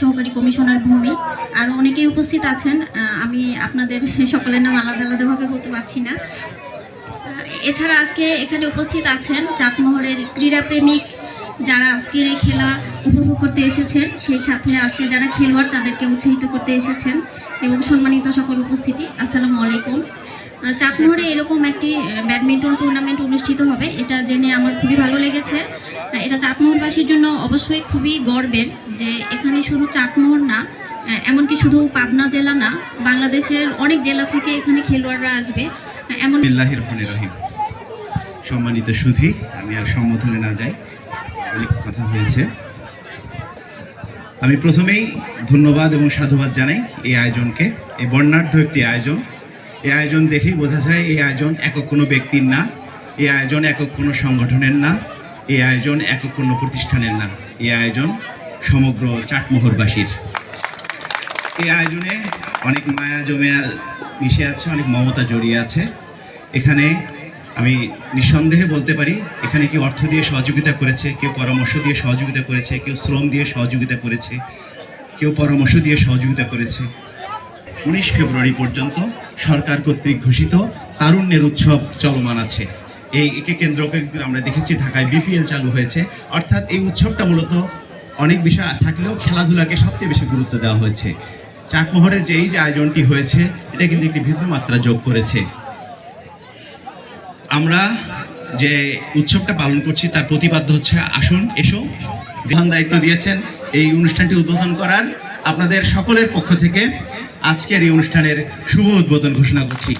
সহকারী কমিশনার ভূমি, আরও অনেকেই উপস্থিত আছেন। আমি আপনাদের সকলের নাম আলাদা আলাদাভাবে বলতে পারছি না। এছাড়া আজকে এখানে উপস্থিত আছেন চাটমোহরের ক্রীড়াপ্রেমিক যারা আজকের এই খেলা উপভোগ করতে এসেছেন, সেই সাথে আজকে যারা খেলোয়াড় তাদেরকে উৎসাহিত করতে এসেছেন এবং সম্মানিত সকল উপস্থিতি, আসসালামু আলাইকুম। চাটমোহরে এরকম একটি ব্যাডমিন্টন টুর্নামেন্ট অনুষ্ঠিত হবে, এটা জেনে আমার খুবই ভালো লেগেছে। এটা চাটমোহরবাসীর জন্য অবশ্যই খুবই গর্বের যে এখানে শুধু চাটমোহর না, এমনকি শুধু পাবনা জেলা না, বাংলাদেশের অনেক জেলা থেকে এখানে খেলোয়াড়রা আসবে। এমন বিল্লাহির রহমানির রহিম। সম্মানিত সুধী, আমি আর সম্বোধনে না যাই, অনেক কথা হয়েছে। আমি প্রথমেই ধন্যবাদ এবং সাধুবাদ জানাই এই আয়োজনকে। এই বর্ণাঢ্য একটি আয়োজন, এই আয়োজন দেখেই বোঝা যায় এই আয়োজন একক কোনো ব্যক্তির না, এই আয়োজন একক কোনো সংগঠনের না, এই আয়োজন একক কোনো প্রতিষ্ঠানের না, এই আয়োজন সমগ্র চাটমোহরবাসীর। এই আয়োজনে অনেক মায়া জমে মিশে আছে, অনেক মমতা জড়িয়ে আছে। এখানে আমি নিঃসন্দেহে বলতে পারি এখানে কেউ অর্থ দিয়ে সহযোগিতা করেছে, কেউ পরামর্শ দিয়ে সহযোগিতা করেছে, কেউ শ্রম দিয়ে সহযোগিতা করেছে, কেউ পরামর্শ দিয়ে সহযোগিতা করেছে। 19 ফেব্রুয়ারি পর্যন্ত সরকার কর্তৃক ঘোষিত তারুণ্যের উৎসব চলমান আছে। একে কেন্দ্র করে আমরা দেখেছি ঢাকায় বিপিএল চালু হয়েছে। অর্থাৎ এই উৎসবটা মূলত অনেক বিষয় থাকলেও খেলাধুলাকে সবচেয়ে বেশি গুরুত্ব দেওয়া হয়েছে। চাটমোহরের যে এই যে আয়োজনটি হয়েছে এটা কিন্তু একটি ভিন্ন মাত্রা যোগ করেছে। আমরা যে উৎসবটা পালন করছি তার প্রতিপাদ্য হচ্ছে আসুন এসো। প্রধান দায়িত্ব দিয়েছেন এই অনুষ্ঠানটি উদ্বোধন করার। আপনাদের সকলের পক্ষ থেকে আজকের এই অনুষ্ঠানের শুভ উদ্বোধন ঘোষণা করছি।